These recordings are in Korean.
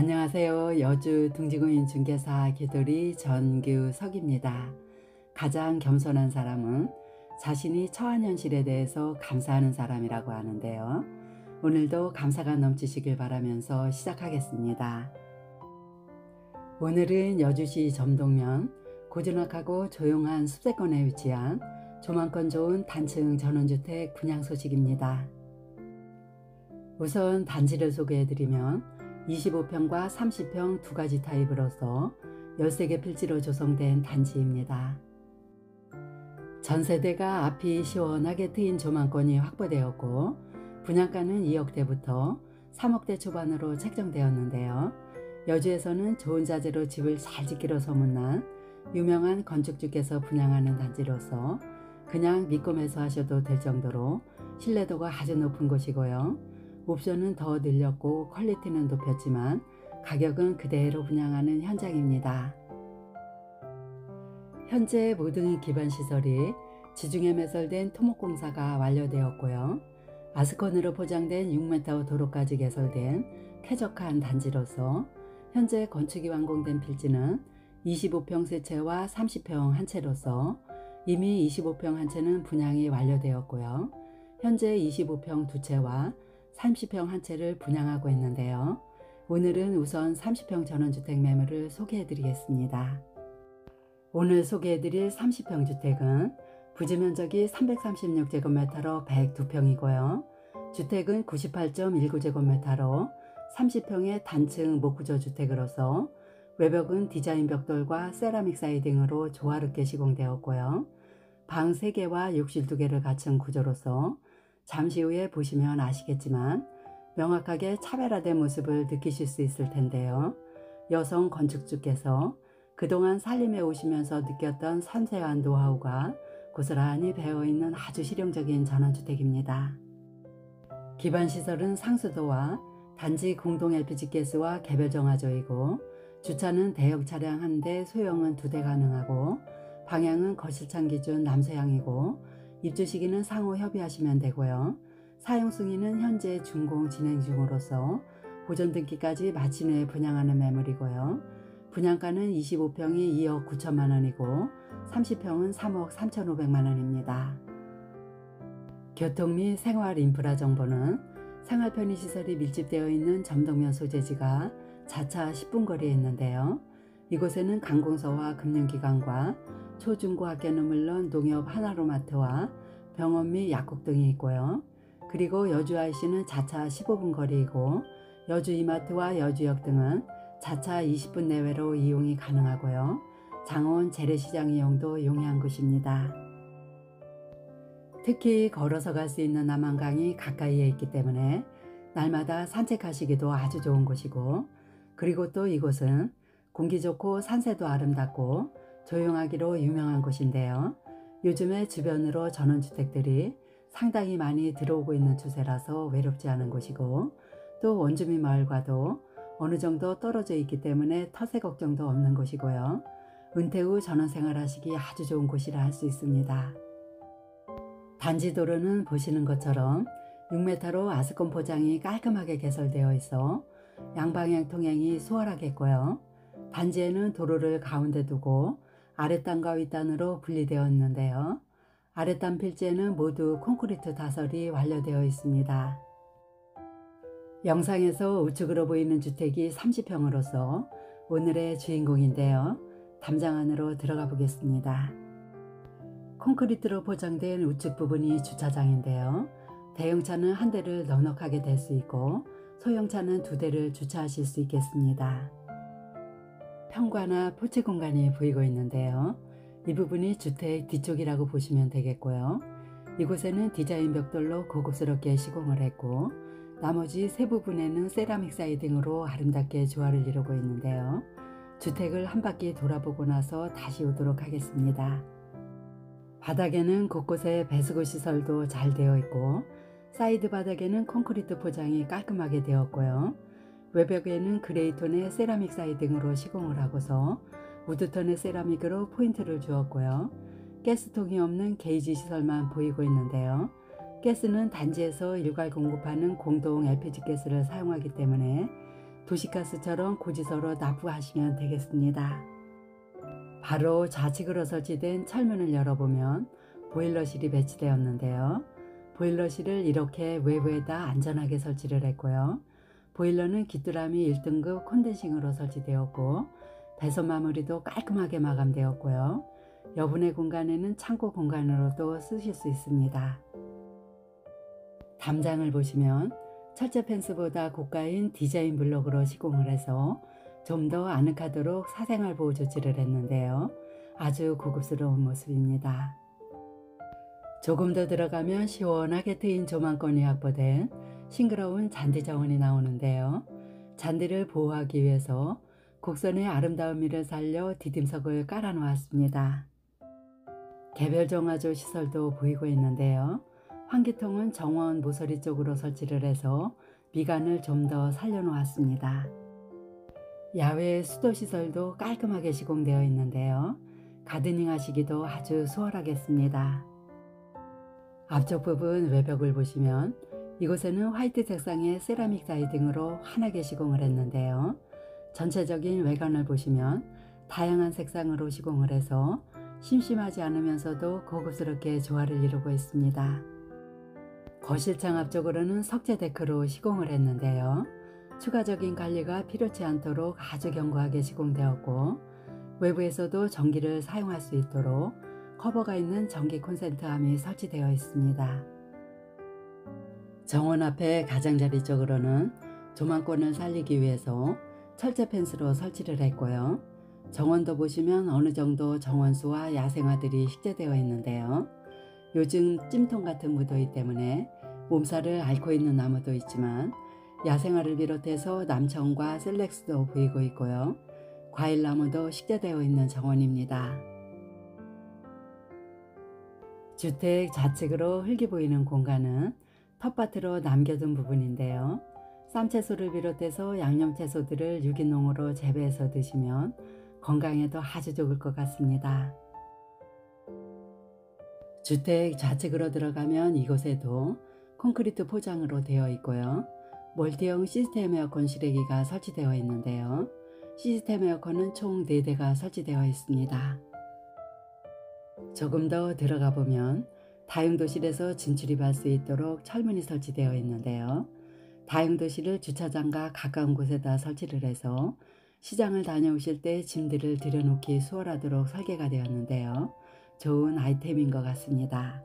안녕하세요. 여주 둥지구인 중개사 개돌이 전규석입니다. 가장 겸손한 사람은 자신이 처한 현실에 대해서 감사하는 사람이라고 하는데요. 오늘도 감사가 넘치시길 바라면서 시작하겠습니다. 오늘은 여주시 점동면 고즈넉하고 조용한 숲세권에 위치한 조망권 좋은 단층 전원주택 분양 소식입니다. 우선 단지를 소개해드리면 25평과 30평 두 가지 타입으로서 13개 필지로 조성된 단지입니다. 전세대가 앞이 시원하게 트인 조망권이 확보되었고 분양가는 2억대부터 3억대 초반으로 책정되었는데요. 여주에서는 좋은 자재로 집을 잘 짓기로 소문난 유명한 건축주께서 분양하는 단지로서 그냥 믿고 매수하셔도 될 정도로 신뢰도가 아주 높은 곳이고요. 옵션은 더 늘렸고 퀄리티는 높였지만 가격은 그대로 분양하는 현장입니다. 현재 모든 기반시설이 지중해 매설된 토목공사가 완료되었고요. 아스콘으로 포장된 6m 도로까지 개설된 쾌적한 단지로서 현재 건축이 완공된 필지는 25평 세 채와 30평 한 채로서 이미 25평 한 채는 분양이 완료되었고요. 현재 25평 두 채와 30평 한 채를 분양하고 있는데요. 오늘은 우선 30평 전원주택 매물을 소개해 드리겠습니다. 오늘 소개해 드릴 30평 주택은 부지면적이 336제곱미터로 102평이고요. 주택은 98.19제곱미터로 30평의 단층 목구조 주택으로서 외벽은 디자인 벽돌과 세라믹 사이딩으로 조화롭게 시공되었고요. 방 3개와 욕실 2개를 갖춘 구조로서 잠시 후에 보시면 아시겠지만 명확하게 차별화된 모습을 느끼실 수 있을 텐데요. 여성 건축주께서 그동안 살림에 오시면서 느꼈던 섬세한 노하우가 고스란히 배어있는 아주 실용적인 전원주택입니다. 기반시설은 상수도와 단지 공동 LPG가스와 개별 정화조이고 주차는 대형 차량 1대, 소형은 2대 가능하고 방향은 거실창 기준 남서향이고 입주 시기는 상호 협의하시면 되고요. 사용 승인은 현재 준공 진행 중으로서 보존 등기까지 마친 후에 분양하는 매물이고요. 분양가는 25평이 2억 9천만 원이고 30평은 3억 3천5백만 원입니다. 교통 및 생활 인프라 정보는 생활 편의시설이 밀집되어 있는 점동면 소재지가 자차 10분 거리에 있는데요. 이곳에는 관공서와 금융기관과 초중고 학교는 물론 농협 하나로마트와 병원 및 약국 등이 있고요. 그리고 여주 IC는 자차 15분 거리이고 여주 이마트와 여주역 등은 자차 20분 내외로 이용이 가능하고요. 장원 재래시장 이용도 용이한 곳입니다. 특히 걸어서 갈 수 있는 남한강이 가까이에 있기 때문에 날마다 산책하시기도 아주 좋은 곳이고 그리고 또 이곳은 공기 좋고 산세도 아름답고 조용하기로 유명한 곳인데요. 요즘에 주변으로 전원주택들이 상당히 많이 들어오고 있는 추세라서 외롭지 않은 곳이고 또 원주민 마을과도 어느 정도 떨어져 있기 때문에 터세 걱정도 없는 곳이고요. 은퇴 후 전원생활 하시기 아주 좋은 곳이라 할 수 있습니다. 단지 도로는 보시는 것처럼 6m로 아스콘 포장이 깔끔하게 개설되어 있어 양방향 통행이 수월하겠고요. 단지에는 도로를 가운데 두고 아랫단과 윗단으로 분리되어 있는데요. 아랫단 필지에는 모두 콘크리트 다설이 완료되어 있습니다. 영상에서 우측으로 보이는 주택이 30평으로서 오늘의 주인공인데요. 담장 안으로 들어가 보겠습니다. 콘크리트로 포장된 우측 부분이 주차장인데요. 대형차는 한 대를 넉넉하게 댈 수 있고 소형차는 2대를 주차하실 수 있겠습니다. 현관과 포치 공간이 보이고 있는데요. 이 부분이 주택 뒤쪽이라고 보시면 되겠고요. 이곳에는 디자인 벽돌로 고급스럽게 시공을 했고 나머지 세 부분에는 세라믹 사이딩으로 아름답게 조화를 이루고 있는데요. 주택을 한 바퀴 돌아보고 나서 다시 오도록 하겠습니다. 바닥에는 곳곳에 배수구 시설도 잘 되어 있고 사이드 바닥에는 콘크리트 포장이 깔끔하게 되었고요. 외벽에는 그레이톤의 세라믹 사이딩으로 시공을 하고서 우드톤의 세라믹으로 포인트를 주었고요. 가스통이 없는 게이지 시설만 보이고 있는데요. 가스는 단지에서 일괄 공급하는 공동 LPG 가스를 사용하기 때문에 도시가스처럼 고지서로 납부하시면 되겠습니다. 바로 좌측으로 설치된 철문을 열어보면 보일러실이 배치되었는데요. 보일러실을 이렇게 외부에다 안전하게 설치를 했고요. 보일러는 귀뚜라미 1등급 콘덴싱으로 설치되었고 배선 마무리도 깔끔하게 마감되었고요. 여분의 공간에는 창고 공간으로도 쓰실 수 있습니다. 담장을 보시면 철제 펜스보다 고가인 디자인 블록으로 시공을 해서 좀 더 아늑하도록 사생활 보호 조치를 했는데요. 아주 고급스러운 모습입니다. 조금 더 들어가면 시원하게 트인 조망권이 확보된 싱그러운 잔디 정원이 나오는데요. 잔디를 보호하기 위해서 곡선의 아름다움미를 살려 디딤석을 깔아 놓았습니다. 개별 정화조 시설도 보이고 있는데요. 환기통은 정원 모서리 쪽으로 설치를 해서 미간을 좀 더 살려 놓았습니다. 야외 수도시설도 깔끔하게 시공되어 있는데요. 가드닝 하시기도 아주 수월하겠습니다. 앞쪽 부분 외벽을 보시면 이곳에는 화이트 색상의 세라믹 사이딩으로 환하게 시공을 했는데요. 전체적인 외관을 보시면 다양한 색상으로 시공을 해서 심심하지 않으면서도 고급스럽게 조화를 이루고 있습니다. 거실창 앞쪽으로는 석재 데크로 시공을 했는데요. 추가적인 관리가 필요치 않도록 아주 견고하게 시공되었고 외부에서도 전기를 사용할 수 있도록 커버가 있는 전기 콘센트함이 설치되어 있습니다. 정원 앞에 가장자리 쪽으로는 조망권을 살리기 위해서 철제 펜스로 설치를 했고요. 정원도 보시면 어느 정도 정원수와 야생화들이 식재되어 있는데요. 요즘 찜통 같은 무더위 때문에 몸살을 앓고 있는 나무도 있지만 야생화를 비롯해서 남청과 셀렉스도 보이고 있고요. 과일나무도 식재되어 있는 정원입니다. 주택 좌측으로 흙이 보이는 공간은 텃밭으로 남겨둔 부분인데요. 쌈채소를 비롯해서 양념채소들을 유기농으로 재배해서 드시면 건강에도 아주 좋을 것 같습니다. 주택 좌측으로 들어가면 이곳에도 콘크리트 포장으로 되어 있고요. 멀티형 시스템 에어컨 실외기가 설치되어 있는데요. 시스템 에어컨은 총 4대가 설치되어 있습니다. 조금 더 들어가 보면 다용도실에서 진출입할 수 있도록 철문이 설치되어 있는데요. 다용도실을 주차장과 가까운 곳에다 설치를 해서 시장을 다녀오실 때 짐들을 들여놓기 수월하도록 설계가 되었는데요. 좋은 아이템인 것 같습니다.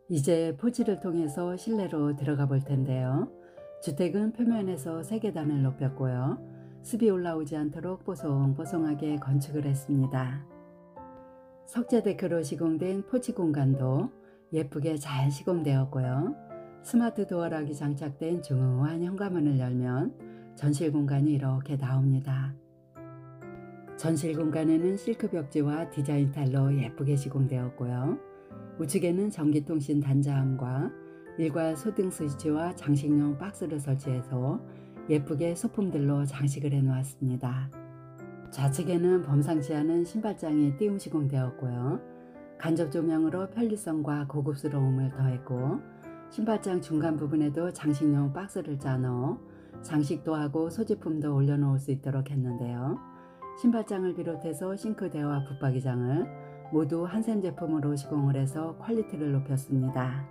이제 포지를 통해서 실내로 들어가 볼 텐데요. 주택은 표면에서 세계단을 높였고요. 습이 올라오지 않도록 뽀송뽀송하게 건축을 했습니다. 석재 데크로 시공된 포치 공간도 예쁘게 잘 시공되었고요. 스마트 도어락이 장착된 중후한 현관문을 열면 전실 공간이 이렇게 나옵니다. 전실 공간에는 실크 벽지와 디자인 타일로 예쁘게 시공되었고요. 우측에는 전기통신 단자함과 일괄 소등 스위치와 장식용 박스를 설치해서 예쁘게 소품들로 장식을 해 놓았습니다. 좌측에는 범상치 않은 신발장이 띄움 시공되었고요. 간접 조명으로 편리성과 고급스러움을 더했고 신발장 중간 부분에도 장식용 박스를 짜넣어 장식도 하고 소지품도 올려놓을 수 있도록 했는데요. 신발장을 비롯해서 싱크대와 붙박이장을 모두 한샘 제품으로 시공을 해서 퀄리티를 높였습니다.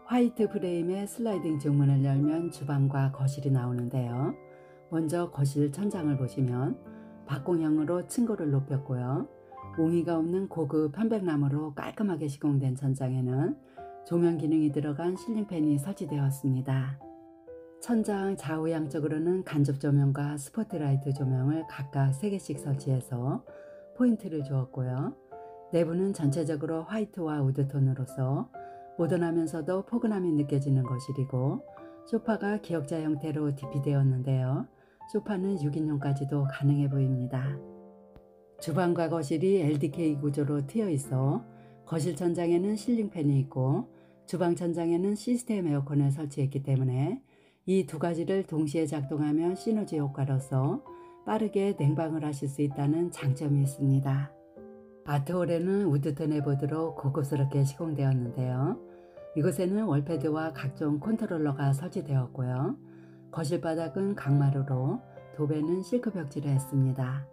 화이트 프레임의 슬라이딩 중문을 열면 주방과 거실이 나오는데요. 먼저 거실 천장을 보시면 박공형으로 층고를 높였고요. 옹이가 없는 고급 편백나무로 깔끔하게 시공된 천장에는 조명 기능이 들어간 실링팬이 설치되었습니다. 천장 좌우 양쪽으로는 간접 조명과 스포트라이트 조명을 각각 3개씩 설치해서 포인트를 주었고요. 내부는 전체적으로 화이트와 우드톤으로서 모던하면서도 포근함이 느껴지는 거실이고 소파가 기역자 형태로 디피되었는데요. 소파는 6인용까지도 가능해 보입니다. 주방과 거실이 LDK 구조로 트여 있어 거실 천장에는 실링팬이 있고 주방 천장에는 시스템 에어컨을 설치했기 때문에 이 두 가지를 동시에 작동하면 시너지 효과로서 빠르게 냉방을 하실 수 있다는 장점이 있습니다. 아트홀에는 우드톤의 보드로 고급스럽게 시공되었는데요. 이곳에는 월패드와 각종 컨트롤러가 설치되었고요. 거실 바닥은 강마루로 도배는 실크 벽지를 했습니다.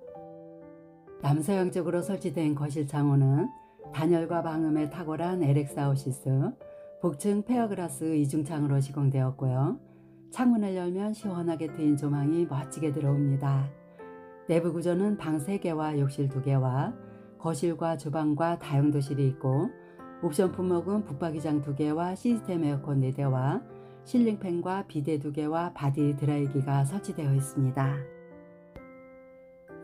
남서양쪽으로 설치된 거실 창호는 단열과 방음에 탁월한 LX아웃시스 복층 페어글라스 이중창으로 시공되었고요. 창문을 열면 시원하게 트인 조망이 멋지게 들어옵니다. 내부 구조는 방 3개와 욕실 2개와 거실과 주방과 다용도실이 있고 옵션 품목은 붙박이장 2개와 시스템 에어컨 4대와 실링팬과 비데 2개와 바디 드라이기가 설치되어 있습니다.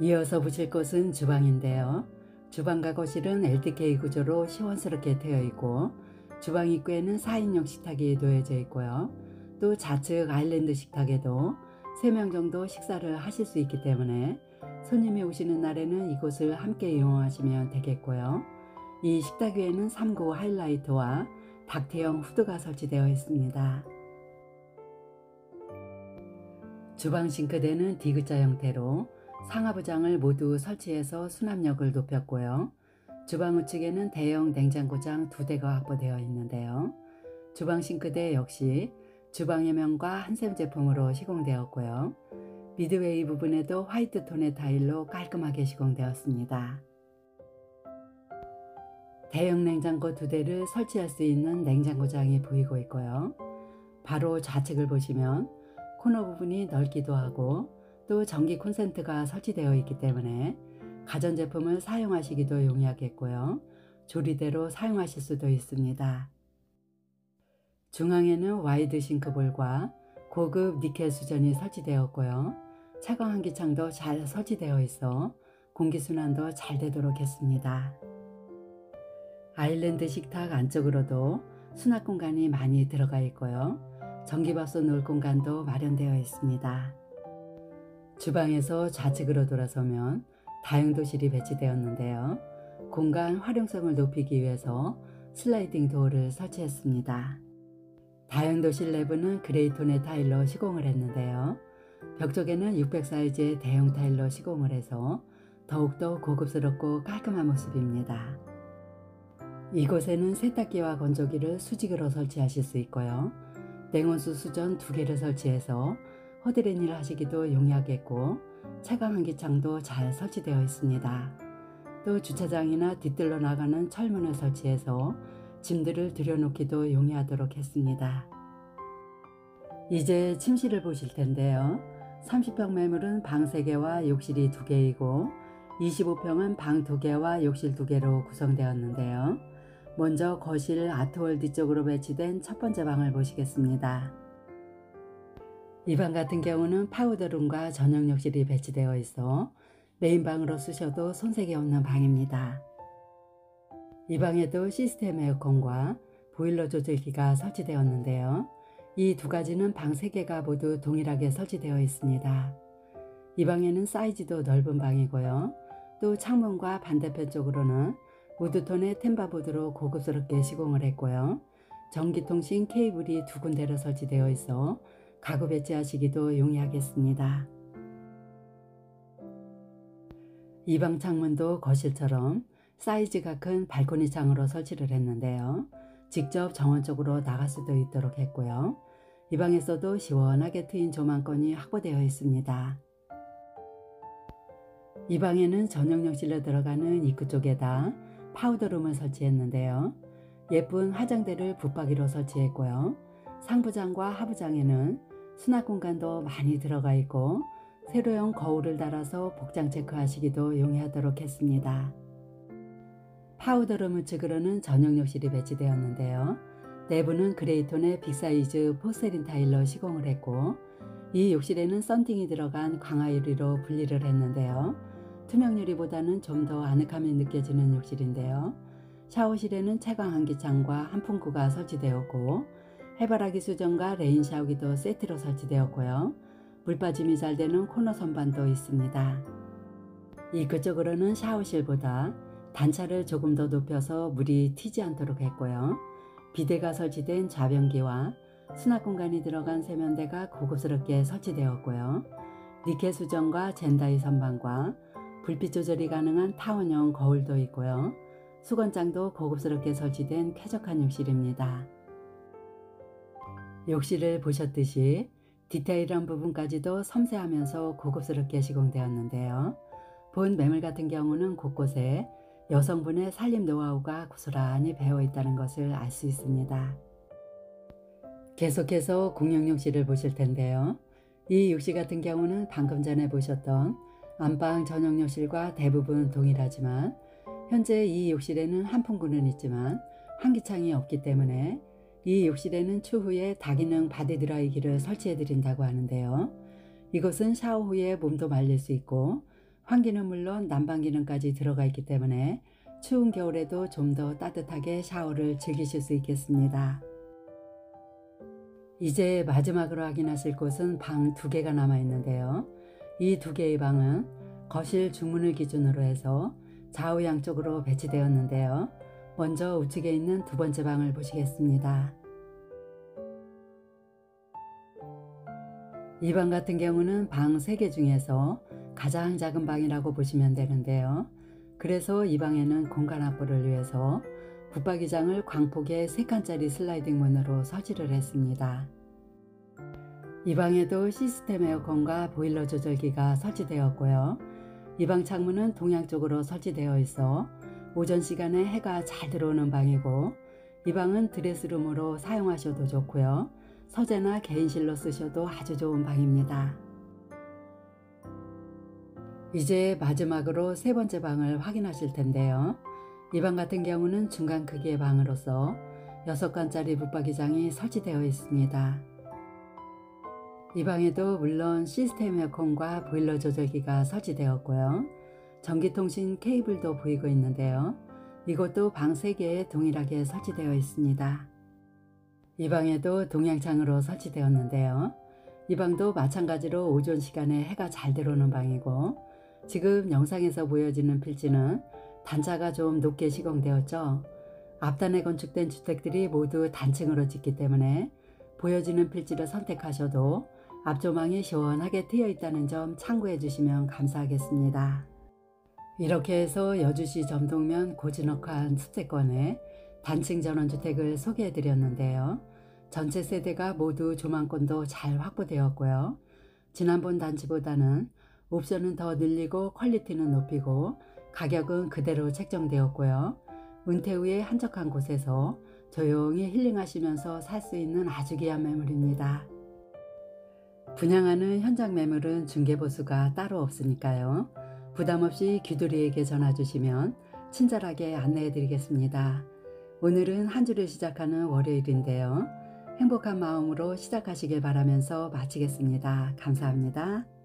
이어서 보실 곳은 주방인데요. 주방과 거실은 LDK 구조로 시원스럽게 되어 있고 주방 입구에는 4인용 식탁이 놓여져 있고요. 또 좌측 아일랜드 식탁에도 3명 정도 식사를 하실 수 있기 때문에 손님이 오시는 날에는 이곳을 함께 이용하시면 되겠고요. 이 식탁 위에는 3구 하이라이트와 닥트형 후드가 설치되어 있습니다. 주방 싱크대는 D자 형태로 상하부장을 모두 설치해서 수납력을 높였고요. 주방 우측에는 대형 냉장고장 2대가 확보되어 있는데요. 주방 싱크대 역시 주방의 명과 한샘 제품으로 시공되었고요. 미드웨이 부분에도 화이트 톤의 타일로 깔끔하게 시공되었습니다. 대형 냉장고 2대를 설치할 수 있는 냉장고장이 보이고 있고요. 바로 좌측을 보시면 코너 부분이 넓기도 하고 또 전기 콘센트가 설치되어 있기 때문에 가전제품을 사용하시기도 용이하겠고요. 조리대로 사용하실 수도 있습니다. 중앙에는 와이드 싱크볼과 고급 니켈 수전이 설치되었고요. 차광 환기창도 잘 설치되어 있어 공기순환도 잘 되도록 했습니다. 아일랜드 식탁 안쪽으로도 수납 공간이 많이 들어가 있고요. 전기밥솥 놓을 공간도 마련되어 있습니다. 주방에서 좌측으로 돌아서면 다용도실이 배치되었는데요. 공간 활용성을 높이기 위해서 슬라이딩 도어를 설치했습니다. 다용도실 내부는 그레이톤의 타일로 시공을 했는데요. 벽 쪽에는 600 사이즈의 대형 타일로 시공을 해서 더욱더 고급스럽고 깔끔한 모습입니다. 이곳에는 세탁기와 건조기를 수직으로 설치하실 수 있고요. 냉온수 수전 2개를 설치해서 허드렛 일 하시기도 용이하겠고 차광 환기창도 잘 설치되어 있습니다. 또 주차장이나 뒤뜰로 나가는 철문을 설치해서 짐들을 들여놓기도 용이하도록 했습니다. 이제 침실을 보실 텐데요. 30평 매물은 방 3개와 욕실이 2개이고 25평은 방 2개와 욕실 2개로 구성되었는데요. 먼저 거실 아트월 뒤쪽으로 배치된 첫 번째 방을 보시겠습니다. 이 방 같은 경우는 파우더룸과 전용 욕실이 배치되어 있어 메인방으로 쓰셔도 손색이 없는 방입니다. 이 방에도 시스템 에어컨과 보일러 조절기가 설치되었는데요. 이 2가지는 방 3개가 모두 동일하게 설치되어 있습니다. 이 방에는 사이즈도 넓은 방이고요. 또 창문과 반대편 쪽으로는 우드톤의 템바보드로 고급스럽게 시공을 했고요. 전기통신 케이블이 2군데로 설치되어 있어 가구 배치하시기도 용이하겠습니다. 이 방 창문도 거실처럼 사이즈가 큰 발코니 창으로 설치를 했는데요. 직접 정원 쪽으로 나갈 수도 있도록 했고요. 이 방에서도 시원하게 트인 조망권이 확보되어 있습니다. 이 방에는 전용 욕실로 들어가는 입구 쪽에다 파우더룸을 설치했는데요. 예쁜 화장대를 붙박이로 설치했고요. 상부장과 하부장에는 수납 공간도 많이 들어가 있고 세로형 거울을 달아서 복장 체크하시기도 용이하도록 했습니다. 파우더룸 우측으로는 전용 욕실이 배치되었는데요. 내부는 그레이톤의 빅사이즈 포세린 타일로 시공을 했고 이 욕실에는 썬팅이 들어간 광화 유리로 분리를 했는데요. 투명 유리보다는 좀 더 아늑함이 느껴지는 욕실인데요. 샤워실에는 채광 환기창과 한풍구가 설치되었고 해바라기 수전과 레인 샤워기도 세트로 설치되었고요. 물 빠짐이 잘 되는 코너 선반도 있습니다. 입구 쪽으로는 샤워실보다 단차를 조금 더 높여서 물이 튀지 않도록 했고요. 비데가 설치된 좌변기와 수납 공간이 들어간 세면대가 고급스럽게 설치되었고요. 니켈 수전과 젠다이 선반과 불빛 조절이 가능한 타원형 거울도 있고요. 수건장도 고급스럽게 설치된 쾌적한 욕실입니다. 욕실을 보셨듯이 디테일한 부분까지도 섬세하면서 고급스럽게 시공되었는데요. 본 매물 같은 경우는 곳곳에 여성분의 살림 노하우가 고스란히 배어 있다는 것을 알 수 있습니다. 계속해서 공용욕실을 보실 텐데요. 이 욕실 같은 경우는 방금 전에 보셨던 안방 전용 욕실과 대부분 동일하지만 현재 이 욕실에는 한풍구는 있지만 환기창이 없기 때문에 이 욕실에는 추후에 다기능 바디 드라이기를 설치해 드린다고 하는데요. 이것은 샤워 후에 몸도 말릴 수 있고 환기는 물론 난방 기능까지 들어가 있기 때문에 추운 겨울에도 좀 더 따뜻하게 샤워를 즐기실 수 있겠습니다. 이제 마지막으로 확인하실 곳은 방 2개가 남아 있는데요. 이 2개의 방은 거실 중문을 기준으로 해서 좌우 양쪽으로 배치되었는데요. 먼저 우측에 있는 2번째 방을 보시겠습니다. 이 방 같은 경우는 방 3개 중에서 가장 작은 방이라고 보시면 되는데요. 그래서 이 방에는 공간 확보를 위해서 붙박이장을 광폭의 3칸짜리 슬라이딩 문으로 설치를 했습니다. 이 방에도 시스템 에어컨과 보일러 조절기가 설치되었고요. 이 방 창문은 동양쪽으로 설치되어 있어 오전 시간에 해가 잘 들어오는 방이고, 이 방은 드레스룸으로 사용하셔도 좋고요. 서재나 개인실로 쓰셔도 아주 좋은 방입니다. 이제 마지막으로 3번째 방을 확인하실 텐데요. 이 방 같은 경우는 중간 크기의 방으로서 6칸짜리 붙박이장이 설치되어 있습니다. 이 방에도 물론 시스템 에어컨과 보일러 조절기가 설치되었고요. 전기통신 케이블도 보이고 있는데요. 이것도 방 3개에 동일하게 설치되어 있습니다. 이 방에도 동양창으로 설치되었는데요. 이 방도 마찬가지로 오전 시간에 해가 잘 들어오는 방이고, 지금 영상에서 보여지는 필지는 단차가 좀 높게 시공되었죠. 앞단에 건축된 주택들이 모두 단층으로 짓기 때문에 보여지는 필지를 선택하셔도 앞조망이 시원하게 트여 있다는 점 참고해 주시면 감사하겠습니다. 이렇게 해서 여주시 점동면 고즈넉한 습세권의 단층 전원주택을 소개해 드렸는데요. 전체 세대가 모두 조망권도 잘 확보되었고요. 지난번 단지보다는 옵션은 더 늘리고 퀄리티는 높이고 가격은 그대로 책정되었고요. 은퇴 후에 한적한 곳에서 조용히 힐링하시면서 살 수 있는 아주 귀한 매물입니다. 분양하는 현장 매물은 중개보수가 따로 없으니까요. 부담없이 귀두리에게 전화 주시면 친절하게 안내해 드리겠습니다. 오늘은 한 주를 시작하는 월요일인데요. 행복한 마음으로 시작하시길 바라면서 마치겠습니다. 감사합니다.